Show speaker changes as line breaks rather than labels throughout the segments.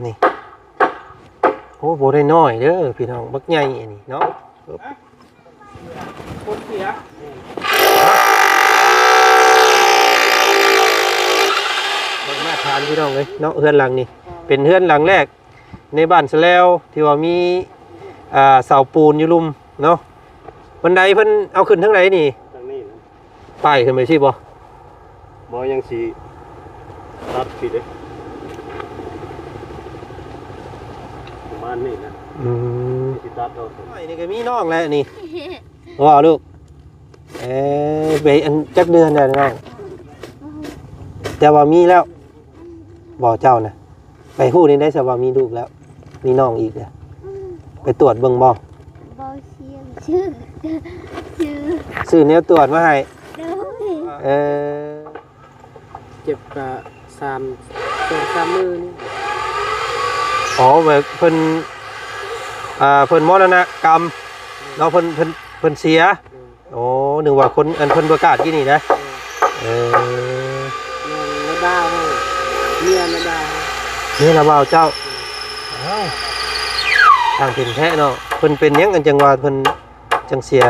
นี่โอ้โหได้น้อยเด้อพี่น้องบักใหญ่อันนี้เนาะ
คนเสีย
บักมาทานพี่น้องเลยเนาะเฮือนหลังนี่เป็นเฮือนหลังแรกในบ้านสะแล้วที่ว่ามีเสาปูนอยู่ลุมเนาะบันไดเพิ่นเอาขึ้นทั้งไหนนี่
ทางนี้นะ
ป้ายขึ้นไปสิบ่
ยังสีตัดผิดเลยประมาณนี้นะสีตัดเรา
นี่ก็มีน้องแล้วนี่ว้าวลูกไปอันจักเดือนแล้วน้องแต่ว่ามีแล้วบอกเจ้านะไปฮู้นี่ได้สว่ามีลูกแล้วมีน้องอีกเนี่ยไปตรวจเบิ่งบ่ชื่อเนี้ยตรวจมาให้
เจ็บกะ3 มือนี่
อ๋อแบบเพิ่นมรณกรรมเนาะเพิ่นเสียโอ้นึกว่าคนอันเพิ่นประกาศที่นี่นะ
ระดาเนี่ยระดา
นี่ระบ่าวเจ้าทางเป็นแท้เนาะเพิ่นเป็นยังกันจังว่าเพิ่นจังเสีย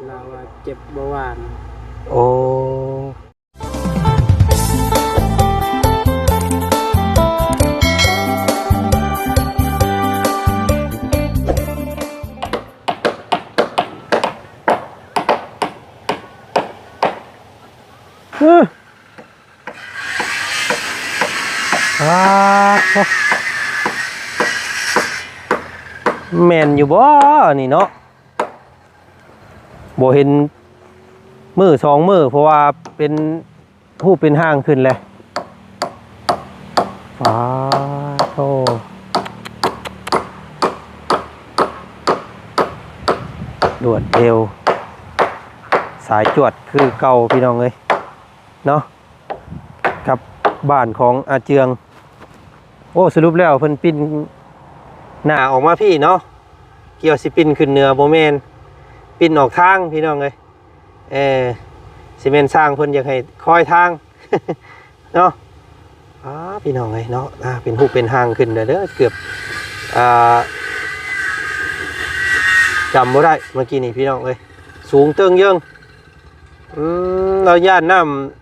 เราว่าเจ็บเบาหวาน
โอ้แม่นอยู่บ่นี่เนาะบ่เห็นมือ2 มือเพราะว่าเป็นผู้เป็นห้างขึ้นเลยฟ้าโธ่ดวดเอวสายจวดคือเก่าพี่น้องเลยเนาะกับบ้านของอาเจืองโอ้สรุปแล้วเพิ่นปิ้นหน้าออกมาพี่เนาะเกี่ยวสิปิ้นขึ้นเหนือโบแมนปิ้นออกทางพี่น้องเลยสิเมนสร้างเพิ่นอยากให้คอยทาง เนาะพี่น้องเลยเนาะเป็นหูเป็นหางขึ้นเด้อเกือบจำบ่ได้เมื่อกี้นี่พี่น้องเลยสูงเติงเยิงเราย่านน้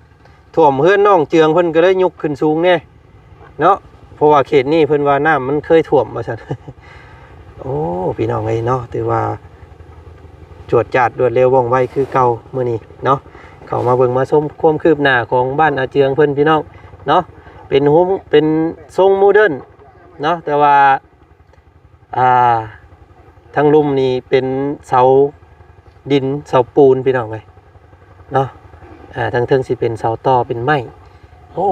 ำท่วมเฮือนน้องเจืองเพิ่นก็เลยยกขึ้นสูงแน่เนาะเพราะว่าเขตนี้เพิ่นว่าน้ำมันเคยท่วมมาซั่น โอ้พี่น้องเอ้ยเนาะถือว่าจวดจัดรวดเร็วว่องไวคือเก่ามื้อนี้เนาะเข้ามาเบิ่งมาชมความคืบหน้าของบ้านอาเจืองเพิ่นพี่น้องเนาะเป็นโฮมเป็นทรงโมเดิร์นเนาะแต่ว่าทางลุ่มนี่เป็นเสาดินเสาปูนพี่น้องเอ้ยเนาะทางเทิงสิเป็นเสาต่อเป็นไม้โอ้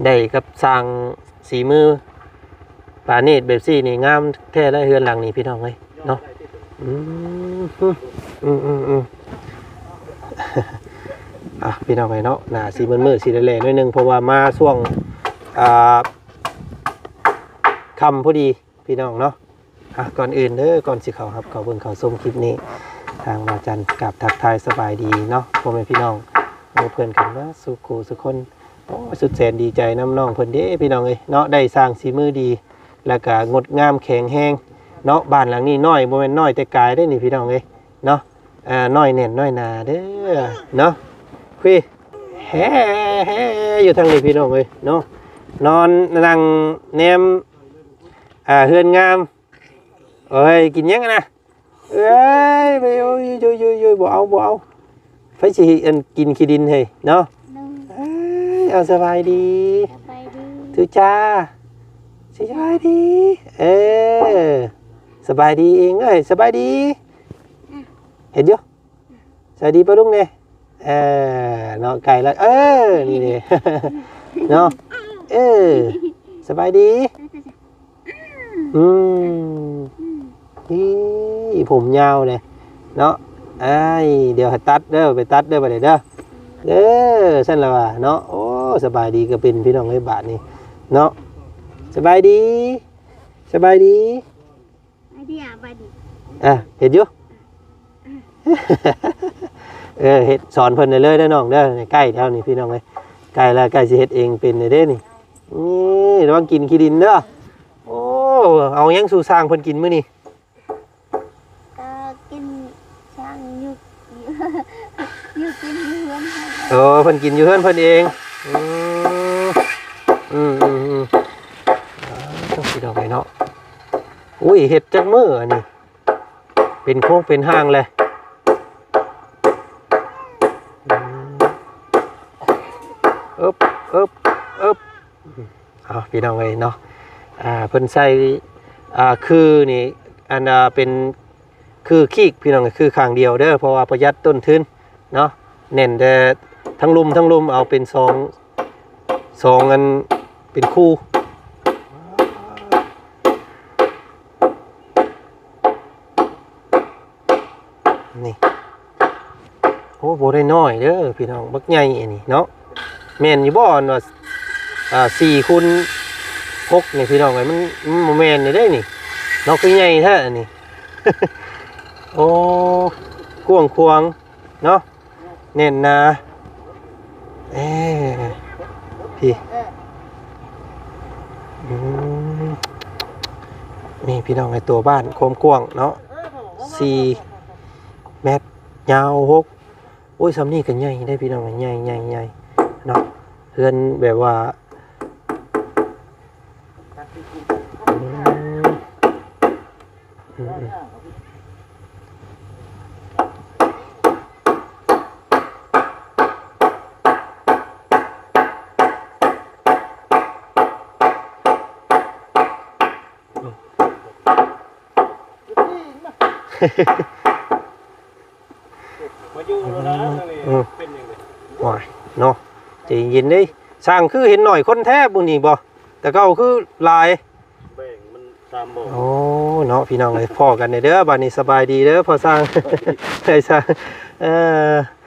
ได้กับสร้างสีมือปาเนตแบบซี่นี่งามแท้ได้เฮือนหลังนี่พี่น้องเอ้ยเนาะพี่น้องเอ้ยเนาะหน้าสีมืดๆสีแดงๆหน่อยนึงเพราะว่ามาช่วงค่ำพอดีพี่น้องเนาะก่อนอื่นเด้อก่อนสิเข้าครับเขาเบิ่งเขาชมคลิปนี้ทางอาจารย์กับทักทายสบายดีเนาะพ่อแม่พี่น้องเพื่อนกันว่าสุขสุขคนโอ้สุดแสนดีใจน้ำน้องเพิ่นเด้พี่น้องเอ้ยเนาะได้สร้างสีมือดีแล้วก็งดงามแข็งแรงเนาะบ้านหลังนี้น้อยบ่แม่นน้อยแต่กายได้นี่พี่น้องเอ้ยเนาะน้อยแน่นน้อยหนาเด้อเนาะคุยแฮ่อยู่ทางนี้พี่น้องเอ้ยเนาะนอนนั่งแนมเฮือนงามเอ้ยกินยังนะเอ้ยไปโอ้ยบ่เอาไฟสิอันกินขี้ดินเฮ้ยเนาะเอาสบายดีทุจ้าสบายดีสบายดีเองเอ้ยสบายดีเห็นอยู่สบายดีปะลุงเนี่ยเนาะไก่แล้วนี่เนี่ยเนาะสบายดีนี่ผมยาวเลยเนาะเดี๋ยวตัดเด้อไปตัดเด้อไปเด้อสั้นแล้วว่ะเนาะโอ้สบายดีก็เป็นพี่น้องไอ้บาทนี่เนาะสบายดีเห็นอยู่เห็ดสอนเพิ่นเลยเด้อน้องเด้อใกล้แถวนี้พี่น้องเลยใกล้แล้วใกล้สิเฮ็ดเองเป็นเด้นี่ นี่ระวังกินขี้ดินเด้อโอ้เอายังสู่สร้างเพิ่นกินมื้อนี้
ก็กินช่างอยู่อยู่กินอยู่เฮือนให้
เออเพิ่นกินอยู่เฮือนเพิ่นเองต้องสิดอกไม้เนาะอุ้ยเฮ็ดจักมื้ออันนี้เป็นโค้งเป็นห้างเลยอึบอึบอึบเอาพี่น้องเอ้ยเนาะเพิ่นใส่คือนี่อันเป็นคือขี้พี่น้องคือข้างเดียวเด้อเพราะว่าประหยัดต้นทุนเนาะเน้นแต่ทั้งลุมเอาเป็นสองอันเป็นคู่นี่โอ้โหได้น้อยเด้อพี่น้องบักใหญ่อันนี้เนาะแม่นอยู่บ่อนว่า4 คูณ 6นี่พี่น้องไอ้มันบ่แม่นนี่ได้นี่เนาะคือใหญ่แท้อันนี้ โอ้กวางควงเนาะเน่นนะพี่นี่พี่น้องไอ้ตัวบ้านโคมกวางเนาะ4 เมตรยาว6โอ้ยสำนี่กันใหญ่ได้พี่น้องใหญ่เนาะเพื่อนแบบว่า
มาอยู่แล้วนะเป็นยังไง
โอ้ยเนาะใจเย็นดิสร้างคือเห็นหน่อยคนแท้บุนี่บ่แต่ก็คือลาย
แบ่งมัน3บ่
โอ้เนาะพี่น้องเลยพ่อกันเด้อบ้านนี้สบายดีเด้อพอสร้าง ได้สร้าง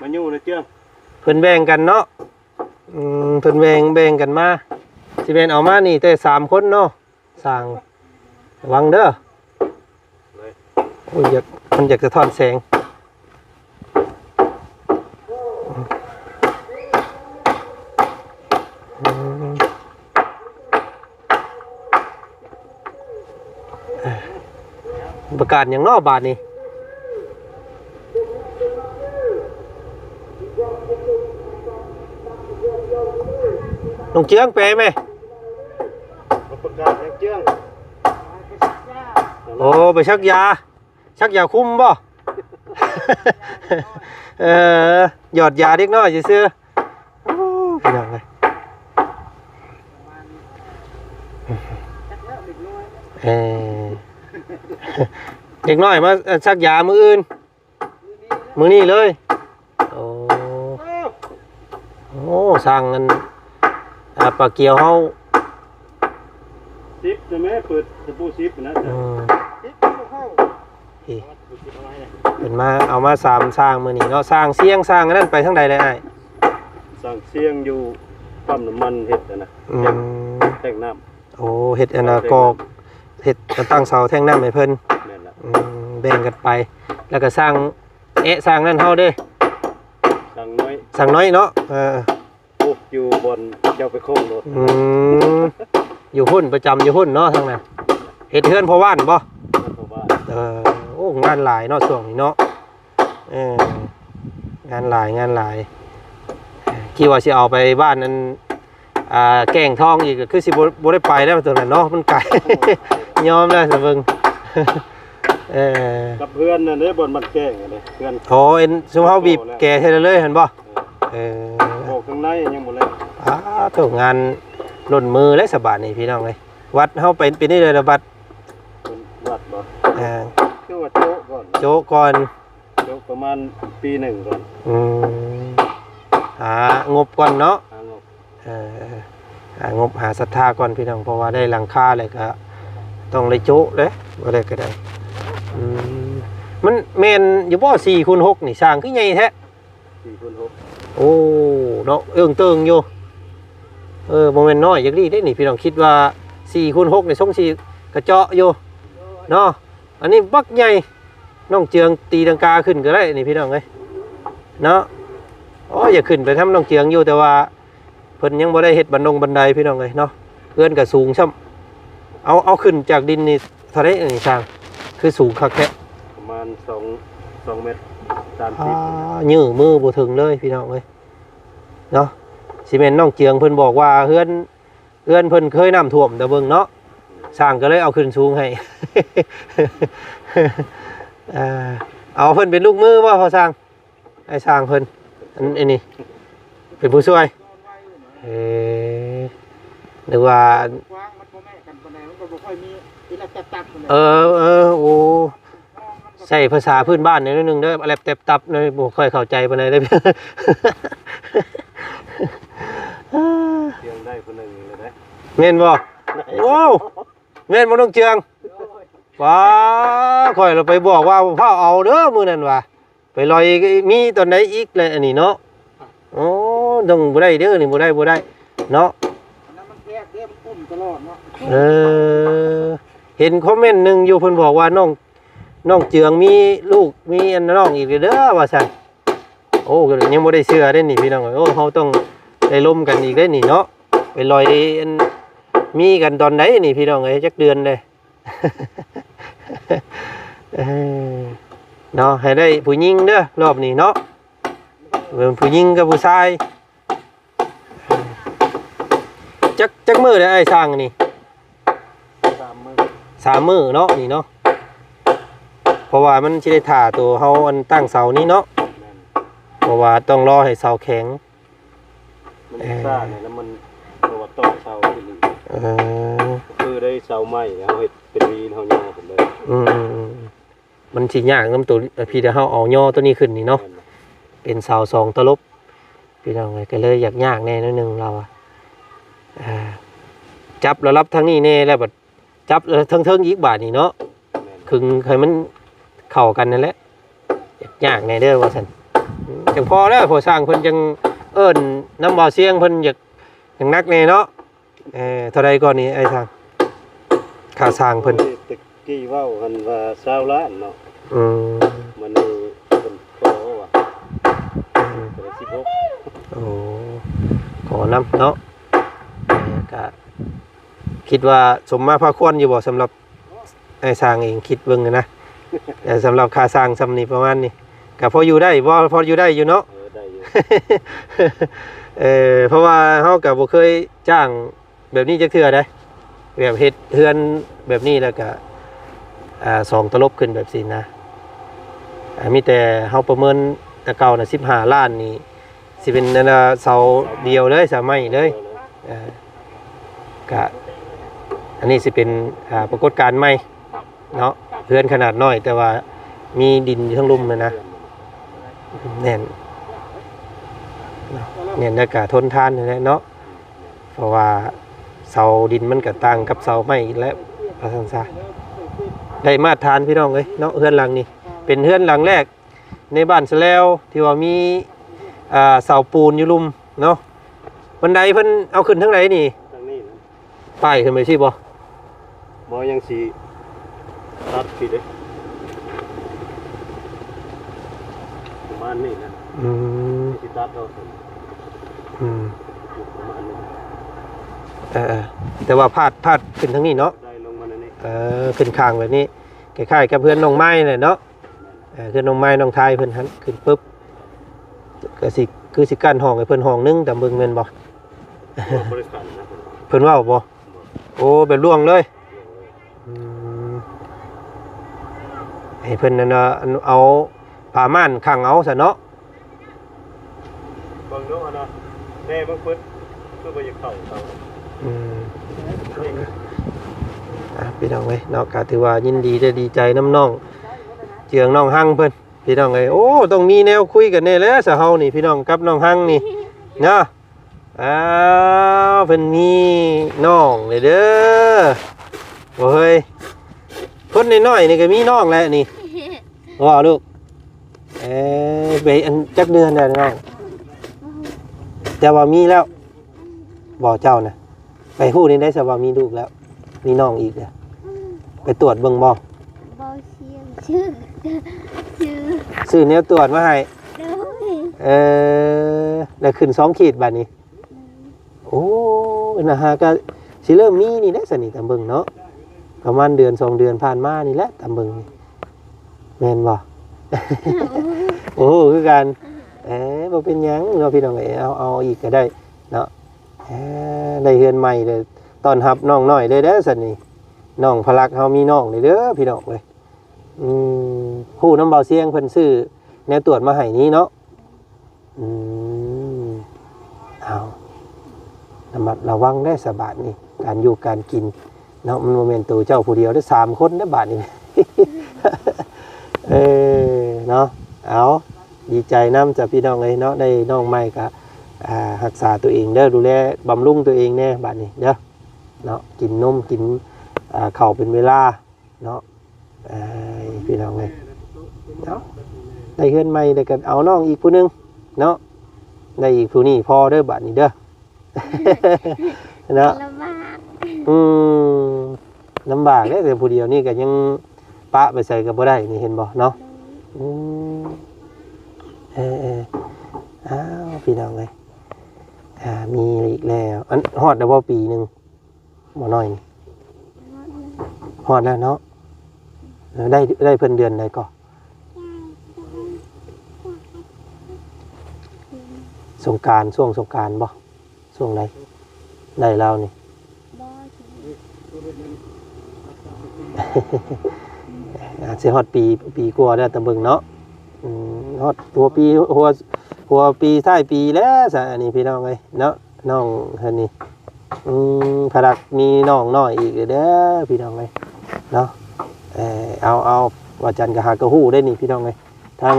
มาอยู่เลยเจ้า
เพิ่นแบ่งกันเนาะเพิ่นแบ่งกันมาสิเป็นเอามานี่แต่3 คนเนาะสร้างระวังเด้อโอ้ยมันอยากจะทอนแสงประกาศอย่างนอกบาทนี่น้องเจืองไปไหม
ประกาศเจ้า
โอ้ไปชักยาคุ้มบ่ หยอดยาเด็กน้อยซื่อๆโอ้พี่น้องเลยเด็กน้อยมาชักยามื้ออื่นมื้อนี้เลยโอ้สร้างกันปลาเกียวเฮา
10จะแม่เปิดตะปู10นะ
เป็นมาเอามา3สร้างมื้อนี้เนาะสร้างเสียงสร้างอันนั้นไปทางใดเลยอ้าย
สร้างเสียงอยู่ปั๊มน้ำมันเฮ็ดนะแท่งน้ำ
โอ้เฮ็ดอันกอกเฮ็ดตั้งเสาแท่งน้ำให้เพิ่น
แม่นละ
แบ่งกันไปแล้วก็สร้างสร้างนั่นเฮาเด้
สร้างน้อย
สร้างน้อยเนาะ
ปลูกอยู่บนเจ้าไปโค้งรถ
อยู่หุ้นประจำอยู่หุ้นเนาะทางนั้นเฮ็ดเฮือนพอว่านบ่โอ้งานหลายเนาะช่วงนี้เนาะงานหลายคิดว่าสิเอาไปบ้านนั้นแกงทองอีกคือสิบ่ได้ไปแล้วตรงนั้นเนาะมันไกล ยอมแล้วสิเบิ่ง
กับเพื่อนนั่นเด้บนบันแกงนี่เพื่อน
โอ้ซุมเฮาบีบแก่เฮ็ดเลยเห็นบ่
บอกข้างในยังบ่แล้ว
โตงานล้นมือและสบายนี่พี่น้องเอ้ยวัดเฮาเป็นนี่เลยละบัด
วัดบ่คือว่าโจ๊ก่อนโจ๊ประมาณปี1ก่อน
งบก่อนเนาะ
งบ
งบหาศรัทธาก่อนพี่น้องเพราะว่าได้หลังคาเลยก็ต้องเลยโจ๊เด้บ่ได้ก็ได้มันแม่นอยู่บ่4 คูณ 6นี่สร้างคือใหญ่แท้
4 คูณ 6
โอ้เนาะเติงอยู่บ่แม่นน้อยจักดีเด้นี่พี่น้องคิดว่า4 คูณ 6นี่ทรงสิกระเจาะอยู่เนาะอันนี้บักใหญ่น้องเจืองตีลังกาขึ้นก็ได้นี่พี่น้องเอ้ยเนาะอย่าขึ้นไปทำน้องเจืองอยู่แต่ว่าเพิ่นยังบ่ได้เฮ็ดบันไดพี่น้องเอ้ยเนาะ เพื่อนก็สูงช่ำเอาขึ้นจากดินนี่เท่าไรนี่ช่างคือสูงคักแท้
ประมาณ2 เมตร
ยื้อมือบ่ถึงเลยพี่น้องเอ้ยเนาะซีเมนต์น้องเจียงเพิ่นบอกว่าเฮือนเพิ่นเคยน้ำท่วมแต่เบิ่งเนาะสร้างก็เลยเอาขึ้นสูงให้ เอาเพิ่นเป็นลูกมือว่าพอสร้างไอ้สร้างเพิ่นอันนี้เป็นผู้ช่วยหรือว่าโอ้ใช่ภาษาพื้นบ้านนิดนึงเด้ออะไรเต็บตับเลยบ่ค่อยเข้าใจปานใดได้
เสียงได้คนหนึ่งเลยนะ
แม่นบ่โอ้แม่นบ่ต้องเจืองว้าค่อยเราไปบอกว่าพาเอาเด้อมื้อนั้นว่ะไปลอยมีตอนไหนอีกเลยอันนี้เนาะโอ้ต้องบ่ได้เด้อนี่บ่ได้เนาะเห็นคอมเมนต์หนึงอยู่เพิ่นบอกว่าน้องเจืองมีลูกมีอันน้องอีกเด้อว่าซั่นโอ้ก็ยังบ่ได้เชื่อเด้นี่พี่น้องโอ้เฮาต้องได้ล้มกันอีกได้นี่เนาะไปลอยอันมีกันตอนไหนนี่พี่น้องเอ้ยจักเดือนเลยเนาะให้ได้ผู้หญิงเด้อรอบนี้เนาะเป็นผู้หญิงกับผู้ชายจักมื้อได้ไอ้สร้างนี่3 มื้อเนาะนี่เนาะเพราะว่ามันสิได้ถ่าตัวเฮาอันตั้งเสานี้เนาะเพราะว่าต้องรอให้เสาแข็ง
มันซ่าเนี่ยแล้วมันตัวต่อเสาคือได้เสาใหม่แล้วเฮ็ดเป็นวีนเฮาย่อผมเลย
มันสิยากนำตัวพี่ถ้าเฮาเอาย่อตัวนี้ขึ้นนี่เนาะเป็นเสา2ตลบพี่น้องก็เลยยากแน่นิดนึงเราจับแล้วรับทางนี้แน่แล้วบัดจับเทิงอีกบาทนี่เนาะคึงให้มันเข้ากันนั่นแหละยากแน่เด้อว่าซั่นจังพอแล้วพอสร้างเพิ่นจังเอิ้นน้ำบ่อเสียงเพิ่นอยากนักแน่เนาะเท่าใดก่อนนี้ไอ้ทางค่าสร้างเพิ่น
ตะกี้เว้ากันว่า20 ล้านเนาะมันนี่เพิ่นขอว่า16
โอ้ขอนำเนาะก็คิดว่าสมมาพาควรอยู่บ่สำหรับไอ้สร้างเองคิดเบิ่งนะแต่สำหรับค่าสร้างซำนี้ประมาณนี้ก็พออยู่ได้บ่พออยู่ได้อยู่เนาะ
ได้อยู่
เพราะว่าเฮาก็บ่เคยจ้างแบบนี้จักเทื่อได้แบบเฮ็ดเฮือนแบบนี้แล้วก็2ตลบขึ้นแบบนี้นะมีแต่เฮาประเมินแต่เก่าน่ะ15 ล้านนี่สิเป็นนั่นน่ะเสาเดียวเลยสาไม้เลยก็อันนี้สิเป็นปรากฏการณ์ใหม่เนาะเฮือนขนาดน้อยแต่ว่ามีดินอยู่ทั้งลุ่มเลยนะแน่นอากาศทนทานนี่แหละเนาะเพราะว่าเสาดินมันก็ต่างกับเสาไม้และภาษาซาได้มาตรฐานพี่น้องเอ้ยเนาะเฮือนหลังนี้เป็นเฮือนหลังแรกในบ้านซะแล้วที่ว่ามีเสาปูนอยู่ลุ่มเนาะบันไดเพิ่นเอาขึ้นทั้งไหนนี่
ทางนี้นะ
ป้ายขึ้นไปสิบ่
ยังสิตัดผิดเด้ประมาณนี้นะสิตัดเอาประมาณนี้
แต่ว่าพาดขึ้นทั้งนี้เนาะ
ได้ลงมาในนี้
ขึ้นข้างแบบนี้คล้ายๆกับเพื่อนน้องไม้เลยเนาะคือน้องไม้น้องทายเพิ่นหันขึ้นปุ๊บก็สิคือสิกั้นห้องให้เพิ่นห้องนึงแต่เบิ่งแม่นบ่เพิ่นว่าบ่โอ้แบบล่วงเลยให้เพิ่นนั่นเอาผ้าม่านขังเอาซะเนาะ
เบิ่งดูเนาะแม่เบิ่งปึ๊ดคือบ่อยากเข้า
พี่น้องเอ้ยเนาะก็ถือว่ายินดีได้ดีใจน้ำน้องเจืองน้องหั่งเพิ่นพี่น้องเอ้ยโอ้ต้องมีแนวคุยกันแน่แล้วซะเฮานี่พี่น้องกับน้องหั่งนี่เนาะเพิ่นมีน้องเลยเด้อโอ้ยคนน้อยๆนี่ก็มีน้องแล้วนี่ว่าลูกไปอันจักเดือนแล้วน้องแต่ว่ามีแล้วบอกเจ้านะไปฮู้นี่ได้ซะว่ามีลูกแล้วมีน้องอีกแล้วไปตรวจเบิ่งบ่
เสียงชื่อ
แนวตรวจมาให้แล้วขึ้น2 ขีดบัดนี้โอ้นะฮะก็ สิเริ่มมีนี่แหละสนิทตามเบิ่งเนาะประมาณเดือน2เดือนผ่านมานี่แหละตามเบิ่งนี่แม่นบ่ โอ้คือกันบ่เป็นหยังเนาะพี่น้องเอาอีกก็ได้เนาะได้เฮือนใหม่เลยต้อนรับน้องน้อยเลยเด้อซั่นนี่น้องพลักเฮามีน้องเลยเด้อพี่น้องเว้ยผู้น้ำเบาเสียงเพิ่นซื้อแนวตรวจมาให้นี้เนาะเอาระมัดระวังได้สบาดนี่การอยู่การกินเนาะมันโมเมนต์ตัวเจ้าผู้เดียวได้3คนได้บาดนี่ เนาะเอาดีใจน้ำจากพี่น้องเลยเนาะได้น้องใหม่ก็รักษาตัวเองเด้อดูแลบำรุงตัวเองแน่บาดนี้เด้อเนาะกินนมกินข้าวเป็นเวลาเนาะพี่น้องเลยเนาะได้เฮือนใหม่ได้กันเอาน้องอีกผู้นึงเนาะได้อีกผู้นี้พอเด้อบาดนี้เด้อ เนาะ
ลำบาก
ลำบากเด้อแต่ผู้เดียวนี่ก็ยังปะไปใส่กับบ่ได้นี่เห็นบ่เนาะอ้าวพี่น้องเลยมีอีกแล้วอันฮอดได้บ่ปีนึงบ่น้อยนี่ฮอดแล้วเนาะได้เพิ่นเดือนใดก็สงกรานต์ช่วงสงกรานต์บ่ช่วงไหนได้แล้วนี่
บ่ถึง
สิฮอดปีกว่าแล้วตะเบิ่งเนาะฮอดหัวปีท้ายปีแล้วซะอันนี้พี่น้องเอ้ยเนาะน้องเพิ่นนี่พลักมีน้องน้อยอีกเด้อพี่น้องเอ้ยเนาะเอาว่าจันก็หากระฮู้ได้นี่พี่น้องเอ้ยทาง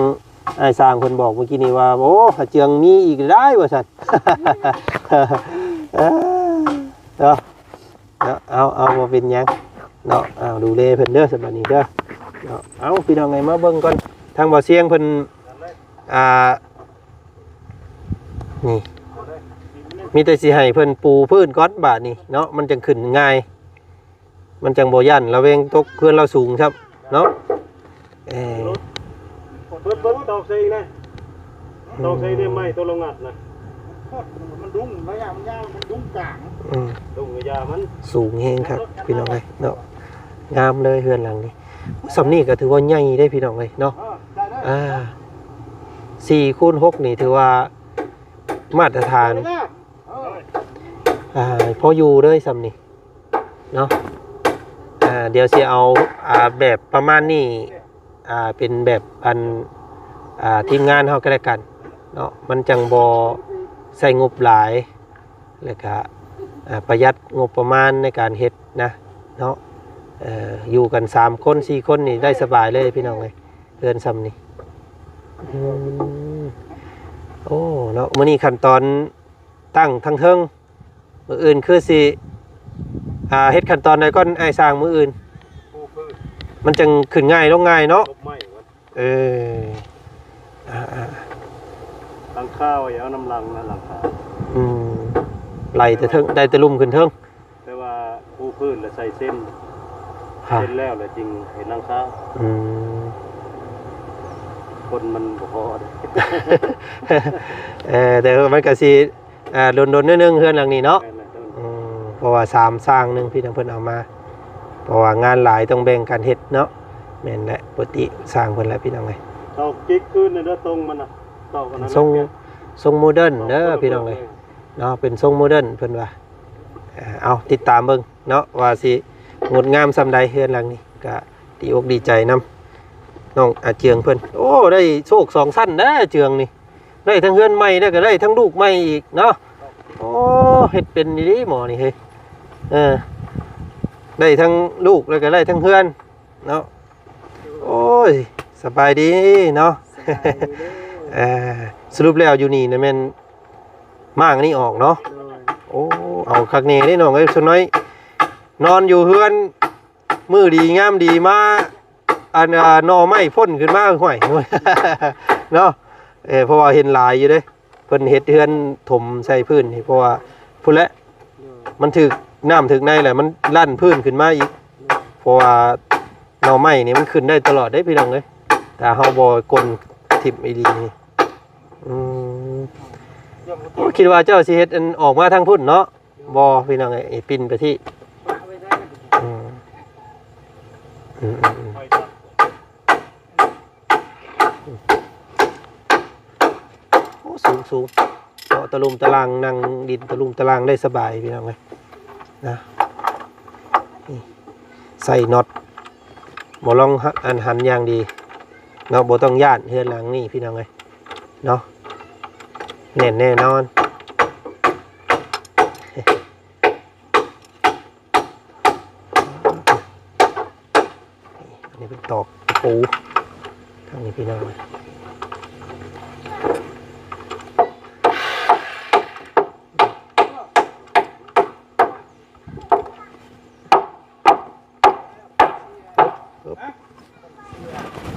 อ้ายสร้างเพิ่นบอกเมื่อกี้นี่ว่าโอ้เจืองมีอีกได้ว่าซั่น เนาะเอาบ่เป็นหยังเนาะเอาดูแลเพิ่นเด้อสำหรับนี้เด้อเนาะเอาพี่น้องไงมาเบิ่งก่อนทางบ่อเสียงเพิ่นนี่มีแต่สิให้เพิ่นปูพื้นก่อนบาดนี้เนาะมันจังขึ้นง่ายมันจังบ่ยันระแวงตกเพื่อนเราสูงครับเนาะ
เบิ้ลตอกใส่นะตอกใส่เนี่ยไม่ตัวลงงัดนะมันดุ้งระยะมันยาวมันดุ้งกลางดุ้งระยะมัน
สูงแฮงครับพี่น้องเอ้ยเนาะงามเลยเฮือนหลังนี้สำนี้ก็ถือว่าใหญ่ได้พี่น้องเอ้ยเนาะ4x6นี่ถือว่ามาตรฐานพออยู่เลยสำนี้เนาะเดี๋ยวสิเอาแบบประมาณนี้เป็นแบบอันทีมงานเฮาก็แล้วกันเนาะมันจังบ่ใส่งบหลายแล้วก็ประหยัดงบประมาณในการเฮ็ดนะเนาะอยู่กัน3คน4คนนี่ได้สบายเลยพี่น้องเอ้ยเฮือนซ้ำนี่โอ้เนาะมื้อนี้ขั้นตอนตั้งทั้งเทิงมื้ออื่นคือสิเฮ็ดขั้นตอนใดก่อนอ้ายสร้างมื้ออื่นมันจังขึ้นง่ายลงง่ายเนาะ
หลังข้าวอย่าเอาน้ำลังนะหลังข้าว
ไหลแต่เทิงได้แต่ลุ่มขึ้นเทิง
แต่ว่าปูพื้นแล้วใส่เส้นแล้วแหละจริงเห็นหลังข้าวคนมันบ่พอ
แต่มันก็สิโดนๆนิดนึงเฮือนหลังนี้เนาะเพราะว่า3สร้างนึงพี่ทั้งเพิ่นเอามาเพราะว่างานหลายต้องแบ่งกันเฮ็ดเนาะแม่นแหละปกติสร้างเพิ่นแล้วพี่น้องเอ้ย
ตอกกิ๊กคืนเด้อตรงมันน่ะตอกกันนั้น
ทรงโมเดิร์นเด้อพี่น้องเอ้ยเนาะเป็นทรงโมเดิร์นเพิ่นว่าเอาติดตามเบิ่งเนาะว่าสิงดงามซำใดเฮือนหลังนี้ก็ดีอกดีใจนํน้องเจืองเพิ่นโอ้ได้โชค2ชั้นเด้อเจืองนี่ได้ทั้งเฮือนใหม่แล้วก็ได้ทั้งลูกใหม่อีกเนาะโอ้เฮ็ดเป็นดีหมอนี่เฮ้ยได้ทั้งลูกแล้วก็ได้ทั้งเฮือนเนาะโอ้ยสบายดีเนาะสรุปแล้วอยู่นี่นะแม่นมากนี่ออกเนาะโอ้เอาคักแน่นี่น้องเอ้ยส่วนน้อยนอนอยู่เฮือนมือดีงามดีมาหน่อไม้พ่นขึ้นมาห่วยเนาะเพราะว่าเห็นหลายอยู่เด้เพิ่นเฮ็ดเฮือนถมใส่พื้นเพราะว่าพุ่นแหละมันถึกน้ำถึกในแหละมันลั่นพื้นขึ้นมาอีกเพราะว่าหน่อไม้นี่มันขึ้นได้ตลอดได้พี่น้องเอ้ยแต่เฮาบ่กลทิ่มอีหลีนี่คิดว่าเจ้าสิเฮ็ดออกมาทางพุ่นเนาะ บ่พี่น้องไอ้ปิ่นไปที่อืมอืมอืมอืมโอ้สูงสูงเนาะตะลุมตะลางนั่งดินตะลุมตะลางได้สบายพี่น้องเอ้ยนะนี่ใส่น็อตบ่ลองหันอย่างดีเนาะบ่ต้องย่านเฮือนหลังนี่พี่น้องเอ้ยเนาะแน่นแน่นอนอันนี้เป็นตอกปูทางนี้พี่น้อง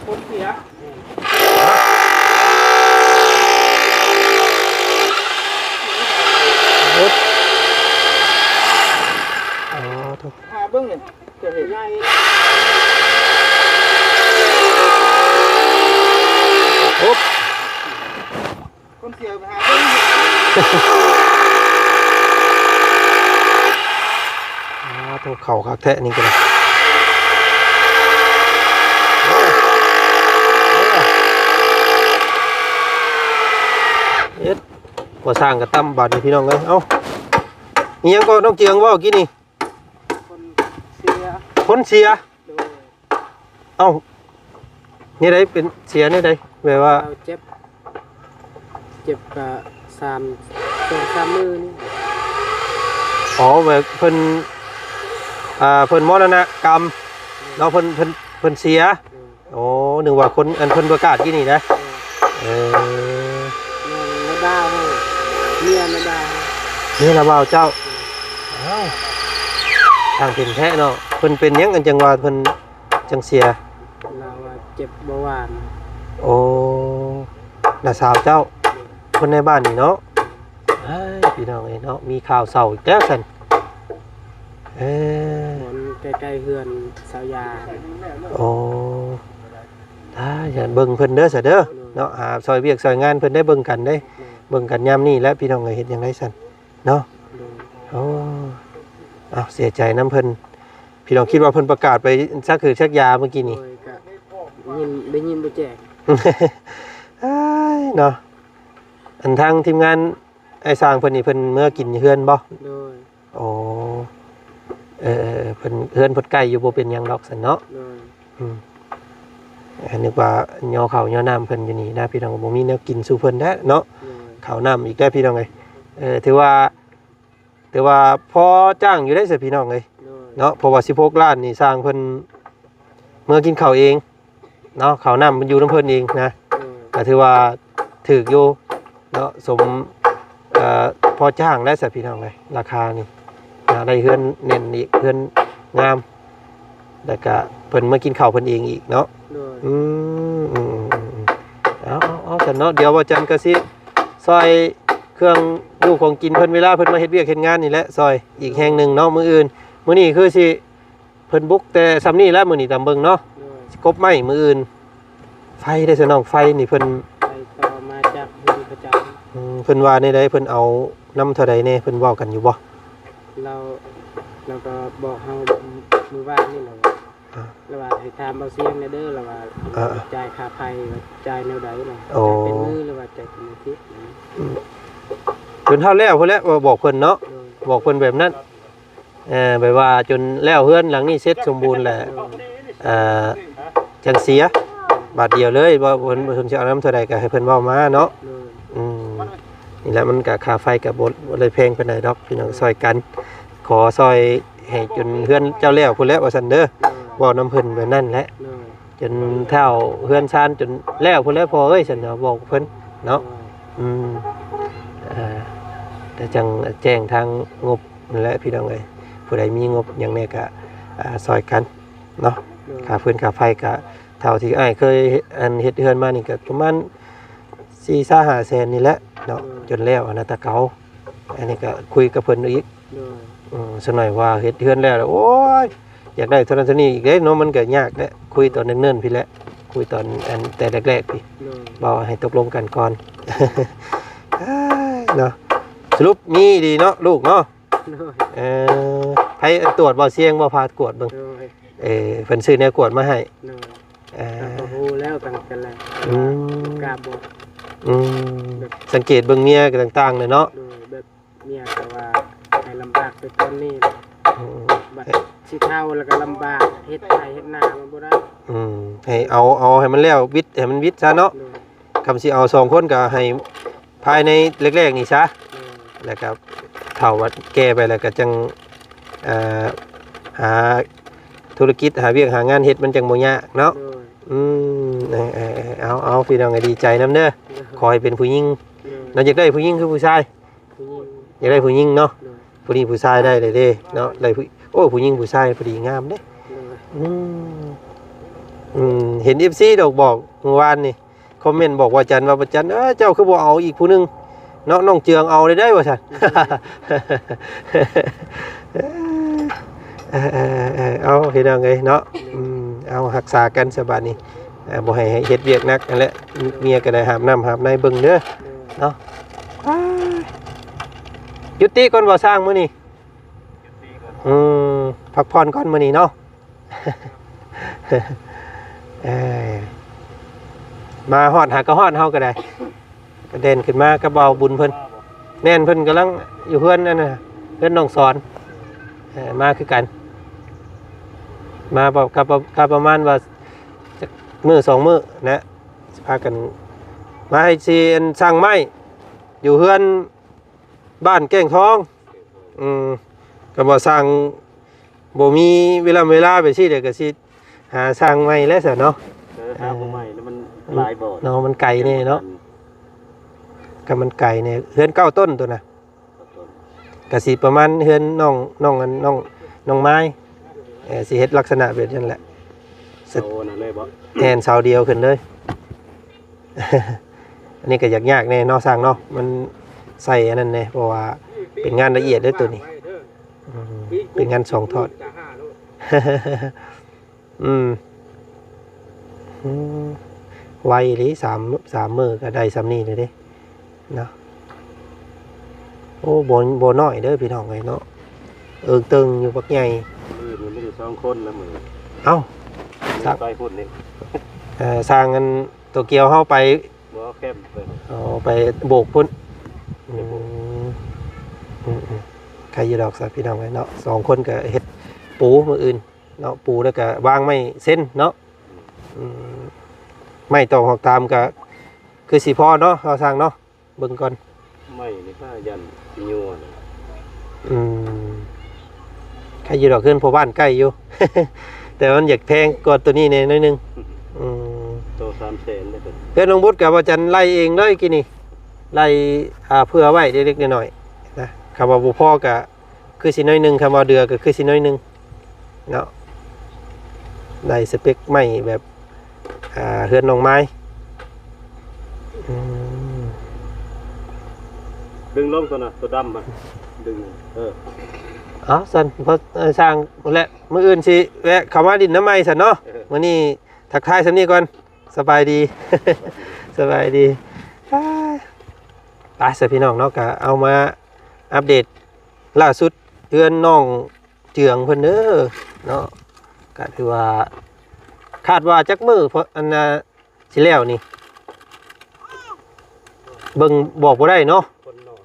คนเสีย
อ๋อทุก
หาเบิ่งนี่จะเห็นง่าย
ปุ๊บ
คนเสียไปหาเบิ่ง
อ๋อทุกเข่าคักแทะนี่กันเลยเอ็ดก่อสร้างกับตั้มบาดนี่พี่น้องเลยเอ้านี่ยังก็ต้องเจียงว่ากี่นี่
คนเสีย
คนเสีย
โดย
เอ้านี่ได้เป็นเสียนี่ได้แบบว่า
เราเจ็บกับ3 มือนี่
อ๋อแบบเพิ่นเพิ่นมรณกรรมเนาะเพิ่นเสียโอ้นึกว่าคนอันเพิ่นประกาศกี่นี่นะเออ
นาดาวเมียนาดาว
นี่ละบ่าวเจ้าเอ้าทางเป็นแท้เนาะเพิ่นเป็นหยังกันจังว่าเพิ่นจังเสีย
เราว่าเจ็บเบาหวาน
โอ้น้าสาวเจ้าคนในบ้านนี่เนาะเอ้ยพี่น้องเอ้ยเนาะมีข่าวเศร้าอีกแล้วซั่นเออ
หมอนใกล้ๆเฮือนสาวยา
โอ้ถ้าอย่าเบิ่งเพิ่นเด้อซะเด้อเนาะหาซอยเวียกซอยงานเพิ่นได้เบิ่งกันได้เบิ่งกันยามนี้แล้วพี่น้องเอ้ยเฮ็ดจังไดซั่นเนาะโอ้อ้าวเสียใจน้ำเพิ่นพี่น้องคิดว่าเพิ่นประกาศไปซักคือชักยาเมื่อกี้
โด
นี่
ยก็ได้ยินบ่แจ้ง
เอ้ยเนาะอันทางทีมงานไอ้สร้างเพิ่นนี่เพิ่นเมื่อกินเฮือนบ่
โดย
อ๋อเพิ่นเฮือนเพิ่นใกล้อยู่บ่เป็นหยังดอกซั่นเนาะ
โดย
อืมนึกว่าย่อข้าวย่อน้ำเพิ่นอยู่นี่นะพี่น้องบ่มีแนวกินสู่เพิ่นแท้เนาะ
โดย
ข้าวน้ำอีกได้พี่น้องเอ้ยถือว่าพอจ้างอยู่ได้สิพี่น้องเอ้ย
โดย
เนาะเพราะว่า16ล้านนี่สร้างเพิ่นเมื่อกินข้าวเองเนาะข้าวน้ำมันอยู่นำเพิ่นเองนะ
โดย
ก็ถือว่าถูกอยู่เนาะสมพอจ้างได้สิพี่น้องเอ้ยราคานี่ได้เฮือนเน้นอีกเฮือนงามแล้วก็เพิ่นมากินข้าวเพิ่นเองอีกเนาะ
โดย
เอาแต่เนาะเดี๋ยวว่าจันทร์ก็สิซอยเครื่องอยู่ของกินเพิ่นเวลาเพิ่นมาเฮ็ดเวียกเฮ็ดงานนี่แหละซอยอีกแห่งหนึงเนาะมื้ออื่นมื้อนี้คือสิเพิ่นบุกแต่ซ้ำนี้แล้วมื้อนี้ตามเบิ่งเนาะ
โดย
สิกบไม้มื้ออื่นไฟได้ซะน้องไฟนี่เพิ่น
ไปต่อมาจากเฮือนประจำ
เพิ่นว่าในใดเพิ่นเอานำเท่าใดแน่เพิ่นเว้ากันอยู่บ่
เราก็บอกเฮามื้อวานนี่แหละว่าเราว่าให้ถามเอาเสียงแน่เด้อเราว่าจ่ายค่าไฟจ่ายแนวใดล่ะจ่ายเป็นมือหรือว่าจ่ายเป็นอาทิตย์
เพิ่นเท่าแล้วเพิ่นแล้วบอกเพิ่นเนาะ
โดย
บอกเพิ่นแบบนั้นแบบว่าจนแล้วเฮือนหลังนี้เสร็จสมบูรณ์แหละจังเสียบาทเดียวเลยว่าเพิ่นสิเอานำเท่าใดก็ให้เพิ่นเว้ามาเนาะ
โดย
นี่แหละมันก็ค่าไฟก็บ่เลยแพงปานใดดอกพี่น้องซอยกัน ขอซอยให้จนเฮือนเจ้าแล้วพุ่นแล้วว่าซั่นเด้อ
โดย
เว้านำเพิ่นแบบนั้นแหละ
โดย
จนเท่าเฮือนชานจนแล้วพุ่นแล้วพอเอ้ยซั่นเนาะบอกเพิ่นเนาะแต่จังแจ้งทางงบนั่นแหละพี่น้องเอ้ยผู้ใดมีงบหยังแน่ก็ซอยกันเนาะ ค่าฟืนค่าไฟก็เท่าที่อ้ายเคยเฮ็ดเฮือนมานี่ก็ประมาณ 4-5 แสนนี่แหละเนาะจนแล้วอันนั้นตะเกาอันนี้ก็คุยกับเพิ่นอีก
โดย
สักหน่อยว่าเฮ็ดเฮือนแล้วโอ้ยอยากได้เท่านั้นเท่านี้อีกเด้เนาะมันก็ยากแหละคุยตอนเนิ่นๆพี่แหละคุยตอนแต่แรกๆพี่
โดย
บ่ให้ตกลงกันก่อน เนาะสรุปมีดีเนาะลูกเนาะ
โดย
ให้ตรวจบ่เสียงบ่พากวดเบิ่ง
โดย
เพิ่นซื้อแนวกวดมาให้
โดย
เอ่อ
ก็ฮู้แล้วตั้งแต่แรก
อืม
กล้าบอก
อืมสังเกตเบิ่งเมียก็ต่างๆเลยเนาะ
โดยแบบเมียก็ว่าให้ลำบากไปตอนนี้
อืม
บัดสิเฒ่าแล้วก็ลำบากเฮ็ดไร่เฮ็ดนามันบ่ได้
ให้เอาให้มันแล้ววิทย์ให้มันวิทย์ซะเนาะ
โดย
คำสิเอา2คนก็ให้ภายในแรกๆนี่ซะ
โดย
แล้วก็เฒ่าวัดแก่ไปแล้วก็จังหาธุรกิจหาเวียกหางานเฮ็ดมันจังบ่ยากเนาะ
โดย
เอาพี่น้องก็ดีใจนำเด้อขอให้เป็นผู้หญิง
โดย
เราอยากได้ผู้หญิงคือผู้ชาย
ผู้หญิง
อยากได้ผู้หญิงเนาะ
โดย
ผู้นี้ผู้ชายได้เลยเด้เนาะได้ผู้หญิงผู้ชายพอดีงามเด้
โดย
เห็น FC ดอกบอกเมื่อวานนี่คอมเมนต์บอกว่าจันว่าประจันเจ้าคือบ่เอาอีกผู้หนึงเนาะน้องเจืองเอาได้ว่าซั่น เอาพี่น้องเอ้ยเนาะเอารักษากันซะบัดนี้บ่ให้เฮ็ดเวียกหนักนั่นแหละเมียก็ได้หามน้ำหามในเบิ่งเด้อเนาะยุติก่อนบ่สร้างมื้อนี้พักผ่อนก่อนมื้อนี้เนาะ มาฮอดหากระฮอดเฮาก็ได้กระเด็นขึ้นมากระเบาบุญเพิ่นแน่นเพิ่นกำลังอยู่เพื่อนนั่นน่ะเพื่อนน้องสอนมาคือกันมากับประมาณว่ามื้อ2มื้อนะพากันมาให้สิสร้างไม้อยู่เพื่อนบ้านแก้งทองก็บ่สร้างบ่มีเวลาไปสิเดี๋ยวก็สิหาสร้างไม้แล้วซะเนาะ
ถ้าบ่ใหม่แล้วมันหลายบ่อ
เนาะมันไกลแน่เนาะก็มันไกลเนี่ยเฮือน9ต้นตัวน่ะก็สิประมาณเฮือนน้องไม้สิเฮ็ดลักษณะแบบนั้นแหละ
โซน่ะเลยบ่
แทนเสาเดียวขึ้นเลย อันนี้ก็ยากแน่เนาะสร้างเนาะมันใส่อันนั้นแน่เพราะว่าเป็นงานละเอียดเด้อตัวนี้เป็นงาน2ทอด ไวเลยสามมื้อก็ได้ซ้ำนี้เลยเด้เนาะโอ้โบน้อยเด้อพี่น้องไงเนาะตึงอยู่บักใหญ่
มือมันไม่ได้2คนแล้วมือ
เอ้า
ไปพุ่นนี่
สร้างกันตัวเกียวเฮาไป
บ่แก้มเพิ่น
เอาไปโบกพุ่นใครอยู่ดอกซะพี่น้องไงเนาะ2คนก็เฮ็ดปูมื้ออื่นเนาะปูแล้วก็วางไม้เส้นเนาะไม่ต้องหอกตามก็คือสิพอเนาะเราสร้างเนาะเบิ่งก่อน
ไม่นี่ก็ยันยัวนะ
ใครอยู่ดอกขึ้นพอบ้านใกล้อยู่ แต่มันอยากแพงกว่าตัวนี้เนี่ยน้อยนึง
โต300,000ได้เพิ่น
เพื่อนน้องบุตรกับอาจารย์ไล่เองเลยกินนี่ไล่เพื่อไว้เล็กๆน้อยๆนะคำว่าบุพ่อก็คือสิน้อยนึงคำว่าเดือก็คือสิน้อยนึงเนาะไล่สเปคไม่แบบเฮือนน้องไม้
ดึงลงตัวน่ะตัวดำมันดึง
สันเพราะสร้างและมื้ออื่นสิแวะเข้ามาดินน้ำไม้สันเนาะมื้อนี้ทักทายสำนี้ก่อนสบายดี สบายดีไปสิพี่น้องเนาะก็เอามาอัปเดตล่าสุดเดือนน้องเจืองเพิ่นเด้อเนาะก็ถือว่าคาดว่าจักมื้อเพราะอันสิแล้วนี่เบิ่งบอกบ่ได้เนาะ
คนนอก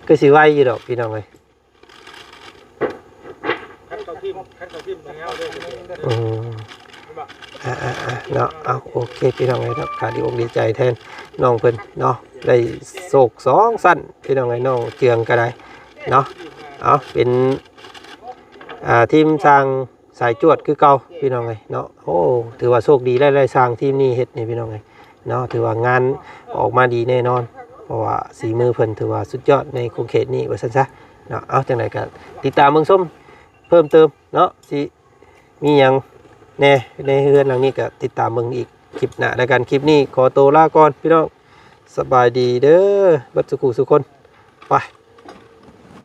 ก็สิไว้อยู่ดอกพี่น้องเอ้ย
คันเขาทิ่มแล้วเด้อ
เนาะเอาโอเคพี่น้องเอ้ยครับขาดีอกดีใจแทนน้องเพิ่นเนาะได้โศก2สั้นพี่น้องเอ้ยน้องเจืองก็ได้เนาะเอาเป็นทีมสร้างสายจวดคือเก่าพี่น้องเอ้ยเนาะโอ้ถือว่าโชคดีได้สร้างทีมนี้เฮ็ดนี่พี่น้องเอ้ยเนาะถือว่างานออกมาดีแน่นอนเพราะว่าสีมือเพิ่นถือว่าสุดยอดในโครงเขตนี้ว่าซั่นซะเนาะเอาจังไดก็ติดตามเบิ่งส้มเพิ่มเติมเนาะสิมีหยังแน่ในเฮือนหลังนี้ก็ติดตามเบิ่งอีกคลิปหน้าแล้วกันคลิปนี้ขอตัวลาก่อนพี่น้องสบายดีเด้อเบัดสุขุสุคนไป